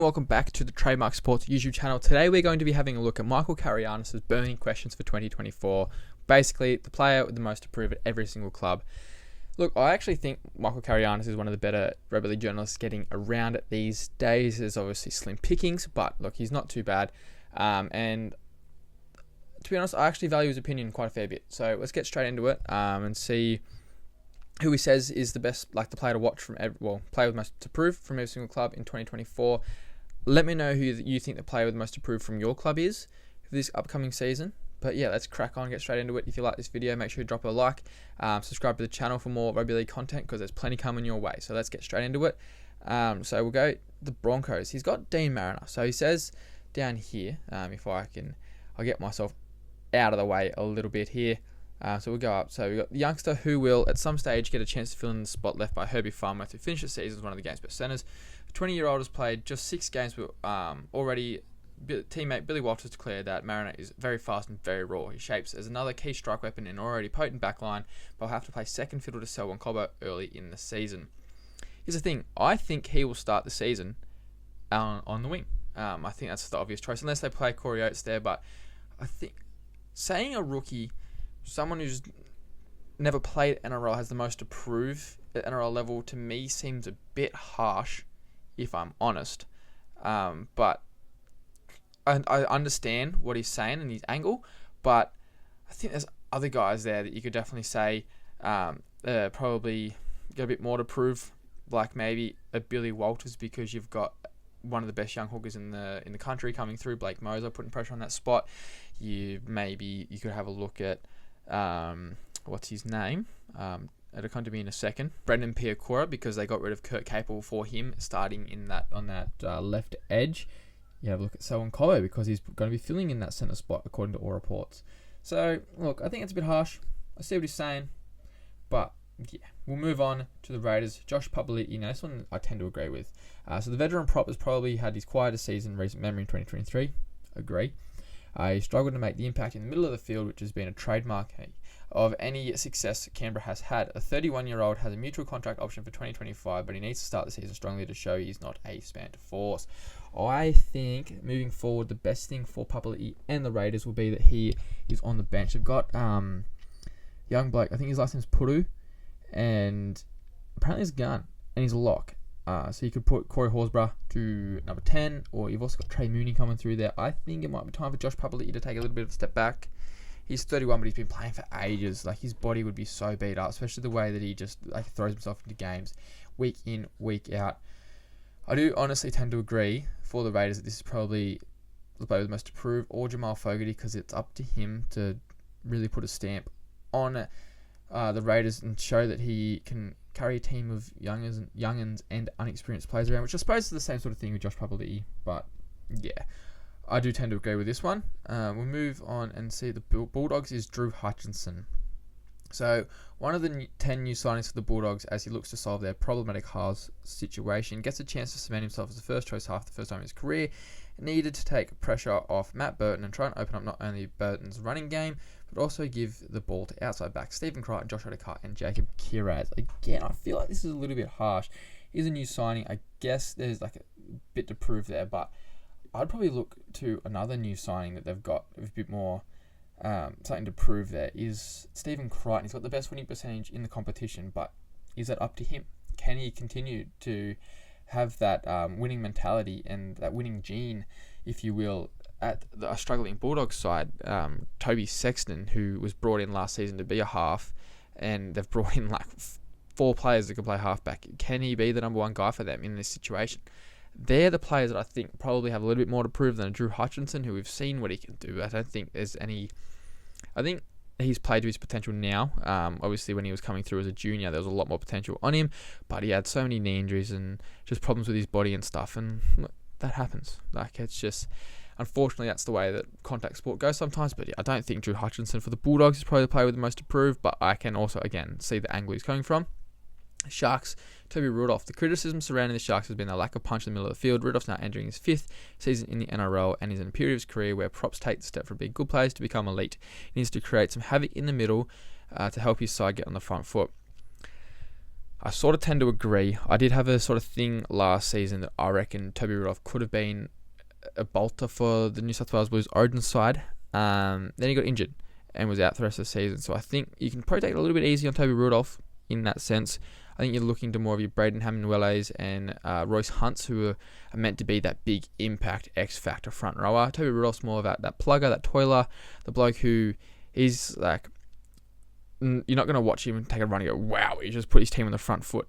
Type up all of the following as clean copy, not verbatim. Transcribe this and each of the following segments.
Welcome back to the Trademark Sports YouTube channel. Today we're going to be having a look at Michael Carianis' burning questions for 2024. Basically, the player with the most to prove at every single club. Look, I actually think Michael Carianis is one of the better rugby league journalists getting around it these days. There's obviously slim pickings, but look, he's not too bad. And to be honest, I actually value his opinion quite a fair bit. So let's get straight into it and see who he says is the best, like the player to watch from player with most to prove from every single club in 2024. Let me know who you think the player with the most to prove from your club is for this upcoming season. But yeah, let's crack on, get straight into it. If you like this video, make sure you drop a like, subscribe to the channel for more rugby league content because there's plenty coming your way. So let's get straight into it. So we'll go the Broncos. He's got Dean Mariner. So he says down here, I'll get myself out of the way a little bit here. So we'll go up. So we've got the youngster who will at some stage get a chance to fill in the spot left by Herbie Farnworth, who finished the season as one of the game's best centres. The 20-year-old has played just 6 games, but already teammate Billy Walters declared that Mariner is very fast and very raw. He shapes as another key strike weapon in an already potent backline, but will have to play second fiddle to Selwyn Cobbo early in the season. Here's the thing. I think he will start the season on the wing. I think that's the obvious choice, unless they play Corey Oates there, but I think saying a rookie, someone who's never played NRL, has the most to prove at NRL level, to me seems a bit harsh, if I'm honest. But I understand what he's saying and his angle, but I think there's other guys there that you could definitely say probably got a bit more to prove, like maybe a Billy Walters, because you've got one of the best young hookers in the country coming through, Blake Moser, putting pressure on that spot. You could have a look at what's his name? It'll come to me in a second. Brendan Piakura, because they got rid of Kurt Capel for him, starting on that left edge. You have a look at Selwyn Cobbo, because he's going to be filling in that centre spot according to all reports. So look, I think it's a bit harsh. I see what he's saying, but yeah, we'll move on to the Raiders. Josh Papali'i, this one I tend to agree with. So the veteran prop has probably had his quietest season in recent memory in 2023. Agree. He struggled to make the impact in the middle of the field, which has been a trademark of any success Canberra has had. A 31-year-old has a mutual contract option for 2025, but he needs to start the season strongly to show he's not a spent force. I think moving forward, the best thing for Papali'i and the Raiders will be that he is on the bench. They've got young bloke, I think his last name's Puru, and apparently he's a gun, and he's a lock. So you could put Corey Horsburgh to number 10, or you've also got Trey Mooney coming through there. I think it might be time for Josh Papali'i to take a little bit of a step back. He's 31, but he's been playing for ages. Like, his body would be so beat up, especially the way that he just throws himself into games week in, week out. I do honestly tend to agree for the Raiders that this is probably the player with the most to prove, or Jamal Fogarty, because it's up to him to really put a stamp on the Raiders and show that he can carry a team of youngins and unexperienced players around, which I suppose is the same sort of thing with Josh Papali'i. But yeah, I do tend to agree with this one. We'll move on and see the Bulldogs is Drew Hutchinson. So one of the 10 new signings for the Bulldogs, as he looks to solve their problematic halves situation, gets a chance to cement himself as the first choice half the first time in his career. Needed to take pressure off Matt Burton and try and open up not only Burton's running game, but also give the ball to outside backs Stephen Crichton, Josh Adokar, and Jacob Kiraz. Again, I feel like this is a little bit harsh. He's a new signing. I guess there's like a bit to prove there, but I'd probably look to another new signing that they've got with a bit more something to prove there is Stephen Crichton. He's got the best winning percentage in the competition, but is that up to him? Can he continue to have that winning mentality and that winning gene, if you will, at a struggling Bulldogs side? Toby Sexton, who was brought in last season to be a half, and they've brought in like 4 players that can play halfback. Can he be the number 1 guy for them in this situation? They're the players that I think probably have a little bit more to prove than Drew Hutchinson, who we've seen what he can do. I don't think there's any... I think he's played to his potential now. Obviously, when he was coming through as a junior, there was a lot more potential on him, but he had so many knee injuries and just problems with his body and stuff, and look, that happens. Like, it's just... Unfortunately, that's the way that contact sport goes sometimes, but yeah, I don't think Drew Hutchinson for the Bulldogs is probably the player with the most to prove, but I can also, again, see the angle he's coming from. Sharks, Toby Rudolph. The criticism surrounding the Sharks has been their lack of punch in the middle of the field. Rudolph's now entering his 5th season in the NRL and is in a period of his career where props take the step from being good players to become elite. He needs to create some havoc in the middle to help his side get on the front foot. I sort of tend to agree. I did have a sort of thing last season that I reckon Toby Rudolph could have been a bolter for the New South Wales Blues Origin side. Then he got injured and was out for the rest of the season. So I think you can probably take it a little bit easy on Toby Rudolph in that sense. I think you're looking to more of your Braden Hammond-Welles and Royce Hunts, who are meant to be that big impact X-factor front rower. Toby Rudolph's more about that plugger, that toiler, the bloke who is like, you're not going to watch him take a run and go, wow, he just put his team on the front foot,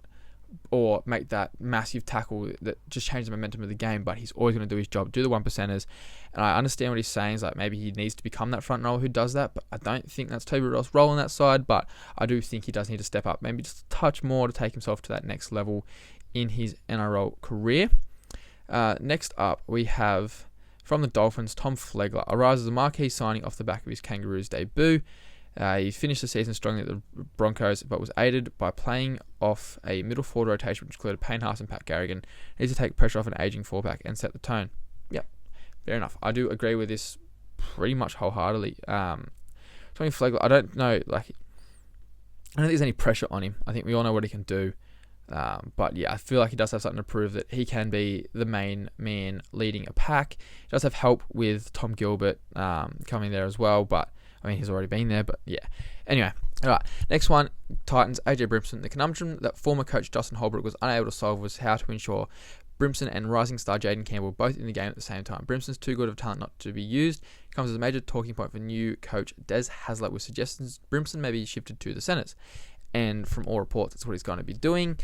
or make that massive tackle that just changed the momentum of the game, but he's always going to do his job, do the 1%ers. And I understand what he's saying, is like maybe he needs to become that front rower who does that, but I don't think that's Toby Rudolph's role on that side, but I do think he does need to step up, maybe just a touch more to take himself to that next level in his NRL career. Next up, we have from the Dolphins, Tom Flegler arises as a marquee signing off the back of his Kangaroos debut. He finished the season strongly at the Broncos, but was aided by playing off a middle forward rotation, which included Payne Haas and Pat Garrigan. He needs to take pressure off an aging fullback and set the tone. Yep, fair enough. I do agree with this pretty much wholeheartedly. Tommy Flegler, I don't know think there's any pressure on him. I think we all know what he can do. But yeah, I feel like he does have something to prove, that he can be the main man leading a pack. He does have help with Tom Gilbert coming there as well, but I mean, he's already been there, but yeah. Anyway, all right. Next one, Titans, AJ Brimson. The conundrum that former coach Justin Holbrook was unable to solve was how to ensure Brimson and rising star Jaden Campbell both in the game at the same time. Brimson's too good of talent not to be used. It comes as a major talking point for new coach Des Hasler, with suggestions Brimson may be shifted to the centres. And from all reports, that's what he's going to be doing.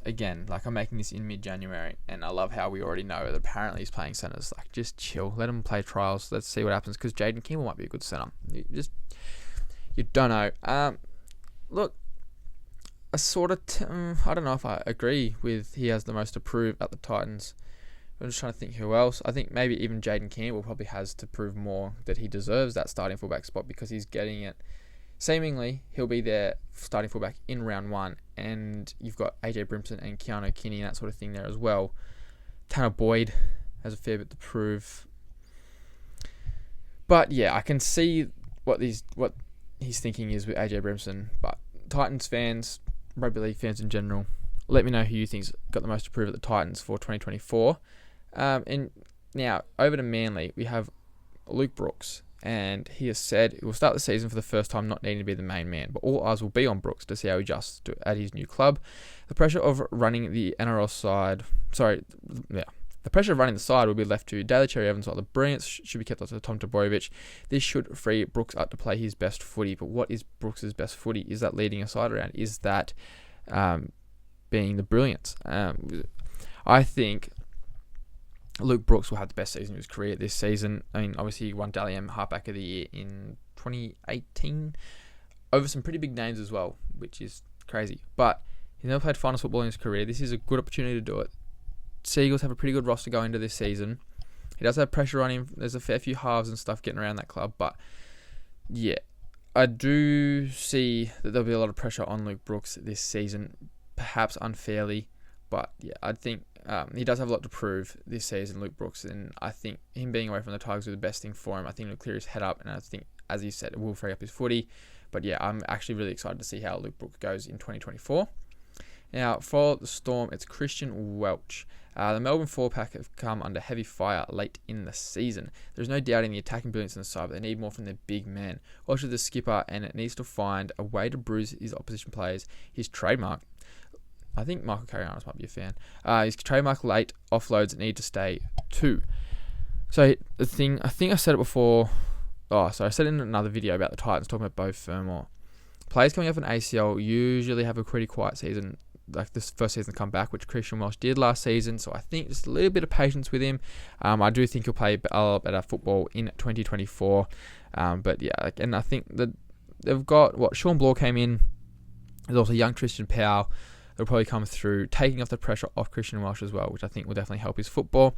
Again, like, I'm making this in mid-January, and I love how we already know that apparently he's playing centres. Like, just chill. Let him play trials. Let's see what happens, because Jaden Campbell might be a good centre. You don't know. Look, I sort of... I don't know if I agree with he has the most to prove at the Titans. I'm just trying to think who else. I think maybe even Jaden Campbell probably has to prove more that he deserves that starting fullback spot, because he's getting it. Seemingly, he'll be there starting fullback in round one, and you've got AJ Brimson and Keanu Kinney and that sort of thing there as well. Tanner Boyd has a fair bit to prove. But yeah, I can see what he's thinking is with AJ Brimson. But Titans fans, rugby league fans in general, let me know who you think's got the most to prove at the Titans for 2024. And now, over to Manly, we have Luke Brooks. And he has said he will start the season for the first time not needing to be the main man, but all eyes will be on Brooks to see how he adjusts at his new club. The pressure of running the NRL side, the pressure of running the side will be left to Daly Cherry Evans, while the brilliance should be kept up to Tom Taborovich. This should free Brooks up to play his best footy, but what is Brooks' best footy? Is that leading a side around? Is that being the brilliance? I think Luke Brooks will have the best season of his career this season. I mean, obviously he won Dally M Halfback of the Year in 2018 over some pretty big names as well, which is crazy. But he's never played finals football in his career. This is a good opportunity to do it. Seagulls have a pretty good roster going into this season. He does have pressure on him. There's a fair few halves and stuff getting around that club. But yeah, I do see that there'll be a lot of pressure on Luke Brooks this season, perhaps unfairly. But yeah, I think he does have a lot to prove this season, Luke Brooks, and I think him being away from the Tigers was the best thing for him. I think it'll clear his head up, and I think, as he said, it will free up his footy. But yeah, I'm actually really excited to see how Luke Brooks goes in 2024. Now, for the Storm, it's Christian Welch. The Melbourne four-pack have come under heavy fire late in the season. There's no doubting the attacking brilliance in the side, but they need more from their big man. Welch is the skipper, and it needs to find a way to bruise his opposition players. His trademark, I think Michael Carianis might be a fan. His trademark late offloads need to stay too. So the thing, I think I said it before. I said it in another video about the Titans talking about Beau Fermor. Players coming off an ACL usually have a pretty quiet season, like this first season come back, which Christian Welch did last season. So I think just a little bit of patience with him. I do think he'll play a lot better football in 2024. But yeah, and I think that they've got Sean Bloor came in. There's also young Tristan Powell. They'll probably come through, taking off the pressure off Christian Welch as well, which I think will definitely help his football.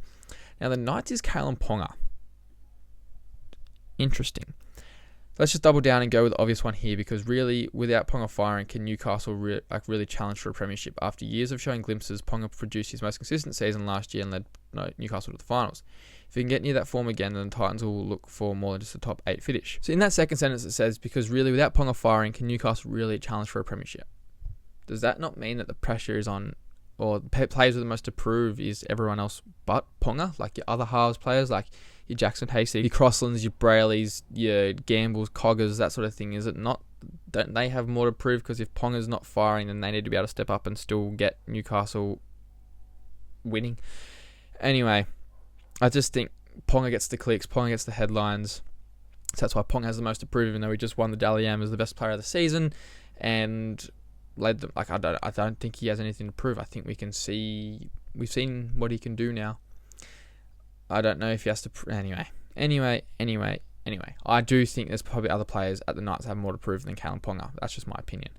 Now, the Knights is Kalen Ponga. Interesting. Let's just double down and go with the obvious one here, because really, without Ponga firing, can Newcastle really challenge for a premiership? After years of showing glimpses, Ponga produced his most consistent season last year and led Newcastle to the finals. If he can get near that form again, then the Titans will look for more than just a top 8 finish. So in that second sentence, it says, because really, without Ponga firing, can Newcastle really challenge for a premiership? does that not mean that the pressure is on, or players with the most to prove is everyone else but Ponga, like your other halves players, like your Jackson Hasty, your Crosslands, your Brayleys, your Gambles, Coggers, that sort of thing? Is it not? Don't they have more to prove? Because if Ponga's not firing, then they need to be able to step up and still get Newcastle winning. Anyway, I just think Ponga gets the clicks, Ponga gets the headlines. So that's why Ponga has the most to prove, even though he just won the Dally M as the best player of the season and led them. Like, I don't think he has anything to prove. I think we've seen what he can do now. I don't know if he has to. Anyway. I do think there's probably other players at the Knights that have more to prove than Callum Ponga. That's just my opinion.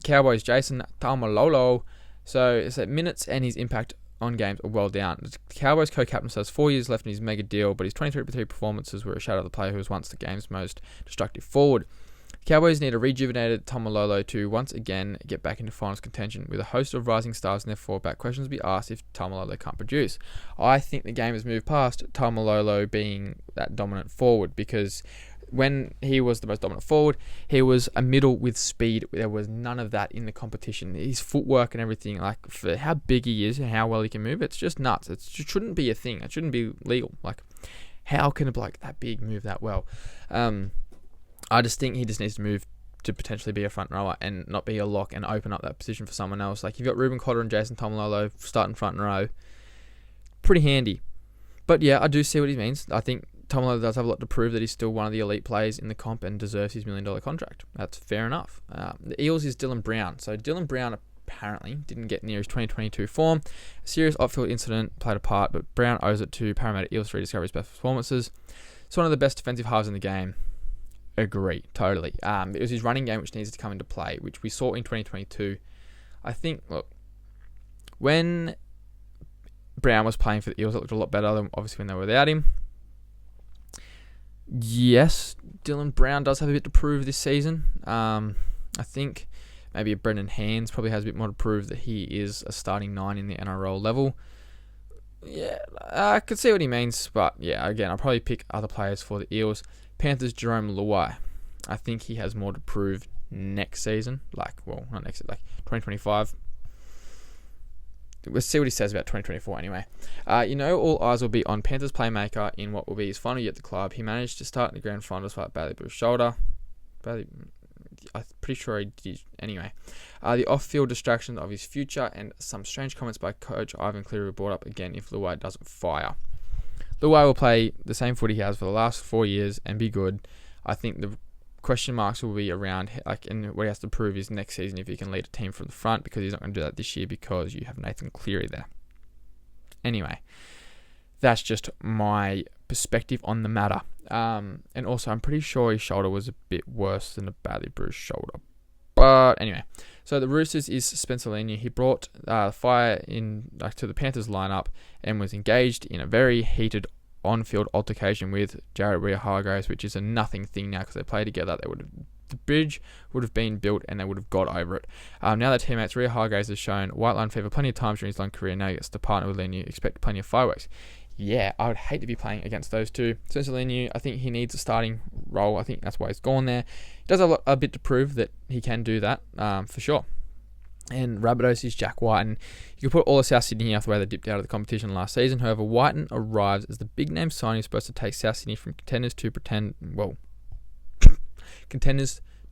Cowboys, Jason Taumalolo. So it's that minutes and his impact on games are well down. The Cowboys co-captain says 4 years left in his mega deal, but his 23 performances were a shadow of the player who was once the game's most destructive forward. Cowboys need a rejuvenated Taumalolo to once again get back into finals contention, with a host of rising stars in their forward questions to be asked if Taumalolo can't produce. I think the game has moved past Taumalolo being that dominant forward, because when he was the most dominant forward, he was a middle with speed. There was none of that in the competition. His footwork and everything, like for how big he is and how well he can move, it's just nuts. It shouldn't be a thing. It shouldn't be legal. Like, how can a bloke that big move that well? I just think he just needs to move to potentially be a front rower and not be a lock and open up that position for someone else. Like, you've got Ruben Cotter and Jason Taumalolo starting front row. Pretty handy. But yeah, I do see what he means. I think Taumalolo does have a lot to prove that he's still one of the elite players in the comp and deserves his $1 million contract. That's fair enough. The Eels is Dylan Brown. So Dylan Brown apparently didn't get near his 2022 form. A serious off-field incident played a part, but Brown owes it to Parramatta Eels to rediscover his best performances. It's one of the best defensive halves in the game. Agree, totally. It was his running game which needs to come into play, which we saw in 2022. I think, look, when Brown was playing for the Eels, it looked a lot better than obviously when they were without him. Yes, Dylan Brown does have a bit to prove this season. I think maybe Brendan Hands probably has a bit more to prove that he is a starting 9 in the NRL level. Yeah, I could see what he means, but yeah, again, I'll probably pick other players for the Eels. Panthers, Jerome Luai. I think he has more to prove next season. Not next season, 2025. We'll see what he says about 2024 anyway. All eyes will be on Panthers playmaker in what will be his final year at the club. He managed to start in the grand final despite Bailey Bruce's shoulder. I'm pretty sure he did anyway. The off-field distractions of his future and some strange comments by coach Ivan Cleary were brought up again if Luai doesn't fire. Luai will play the same footy he has for the last 4 years and be good. I think the question marks will be around, and what he has to prove is next season if he can lead a team from the front, because he's not going to do that this year because you have Nathan Cleary there. Anyway, that's just my perspective on the matter. And also, I'm pretty sure his shoulder was a bit worse than a badly bruised shoulder. But anyway, so the Roosters is Spencer Leniu. He brought fire in to the Panthers lineup and was engaged in a very heated on-field altercation with Jared Waerea-Hargreaves, which is a nothing thing now because they play together. The bridge would have been built and they would have got over it. Now their teammates, Waerea-Hargreaves has shown white line fever plenty of times during his long career. Now he gets to partner with Leniu. Expect plenty of fireworks. Yeah, I would hate to be playing against those two. Spencer Leniu, I think he needs a starting role. I think that's why he's gone there. He does have a bit to prove that he can do that, for sure. And Rabbitohs is Jack Whiten. You could put all of South Sydney here after the way they dipped out of the competition last season. However, Whiten arrives as the big name signing who's supposed to take South Sydney from contenders to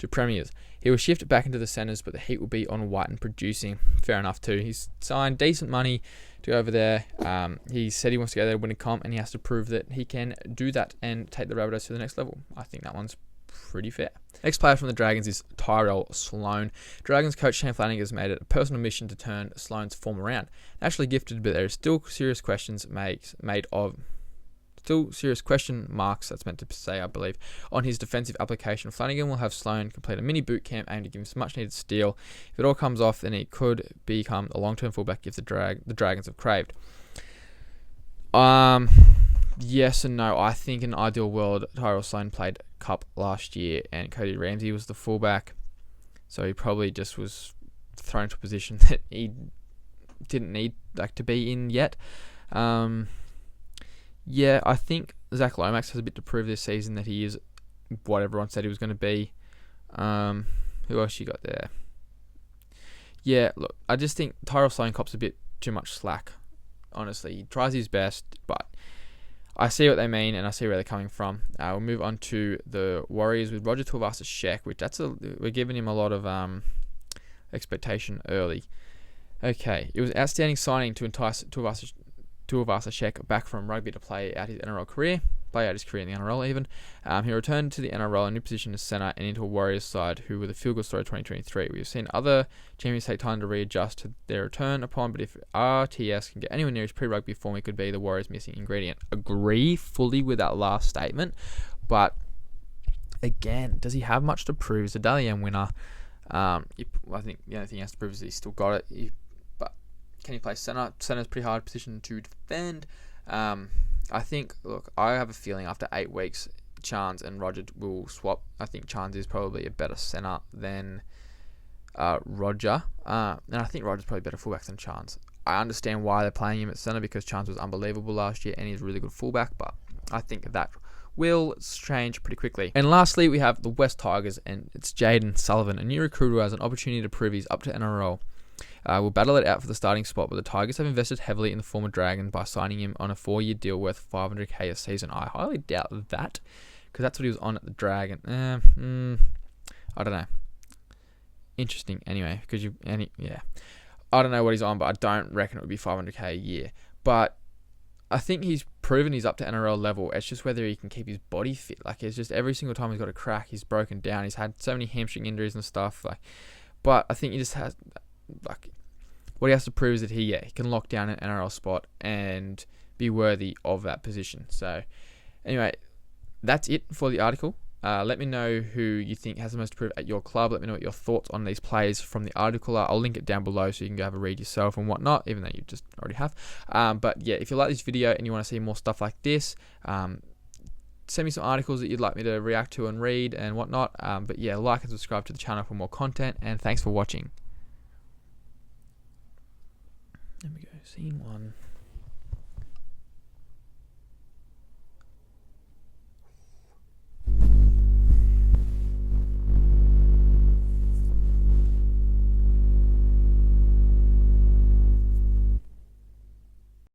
premiers. He will shift back into the centres, but the heat will be on Whiten producing. Fair enough too. He's signed decent money to go over there. He said he wants to go there to win a comp, and he has to prove that he can do that and take the Rabbitohs to the next level. I think that one's pretty fair. Next player from the Dragons is Tyrell Sloan. Dragons coach Shane Flanagan has made it a personal mission to turn Sloan's form around. Naturally gifted, but there are still serious question marks, that's meant to say, I believe, on his defensive application. Flanagan will have Sloan complete a mini boot camp aimed to give him some much needed steel. If it all comes off, then he could become a long-term fullback if the Dragons have craved. Yes and no. I think in an ideal world, Tyrell Sloan played Cup last year and Cody Ramsey was the fullback. So he probably just was thrown into a position that he didn't need to be in yet. Yeah, I think Zach Lomax has a bit to prove this season that he is what everyone said he was going to be. Who else you got there? yeah, look, I just think Tyrell Sloan cops a bit too much slack. Honestly, he tries his best, but I see what they mean and I see where they're coming from. We'll move on to the Warriors with Roger Tuivasa-Sheck, which we're giving him a lot of expectation early. Okay, it was an outstanding signing to entice Tuivasa-Sheck back from rugby to play out his NRL career. Play out his career in the NRL even. He returned to the NRL in a new position as centre and into a Warriors side who were the field goal story of 2023. We've seen other champions take time to readjust to their return upon, but if RTS can get anywhere near his pre-rugby form, it could be the Warriors' missing ingredient. Agree fully with that last statement, but again, does he have much to prove? He's a Dally M winner. I think the only thing he has to prove is that he's still got it. But can he play centre? Centre's a pretty hard position to defend. I think, look, I have a feeling after 8 weeks, Chance and Roger will swap. I think Chance is probably a better centre than Roger. And I think Roger's probably better fullback than Chance. I understand why they're playing him at centre because Chance was unbelievable last year and he's a really good fullback, but I think that will change pretty quickly. And lastly, we have the West Tigers, and it's Jaden Sullivan, a new recruit who has an opportunity to prove he's up to NRL. We'll battle it out for the starting spot, but the Tigers have invested heavily in the former Dragon by signing him on a 4-year deal worth $500K a season. I highly doubt that, because that's what he was on at the Dragon. I don't know. Interesting, anyway, because I don't know what he's on, but I don't reckon it would be $500K a year. But I think he's proven he's up to NRL level. It's just whether he can keep his body fit. Like, it's just every single time he's got a crack, he's broken down. He's had so many hamstring injuries and stuff. But I think he just has, what he has to prove is that he can lock down an NRL spot and be worthy of that position. So, anyway, that's it for the article. Let me know who you think has the most to prove at your club. Let me know what your thoughts on these players from the article are. I'll link it down below so you can go have a read yourself and whatnot, even though you just already have. But yeah, if you like this video and you want to see more stuff like this, send me some articles that you'd like me to react to and read and whatnot. But yeah, like and subscribe to the channel for more content, and thanks for watching. There we go, scene 1.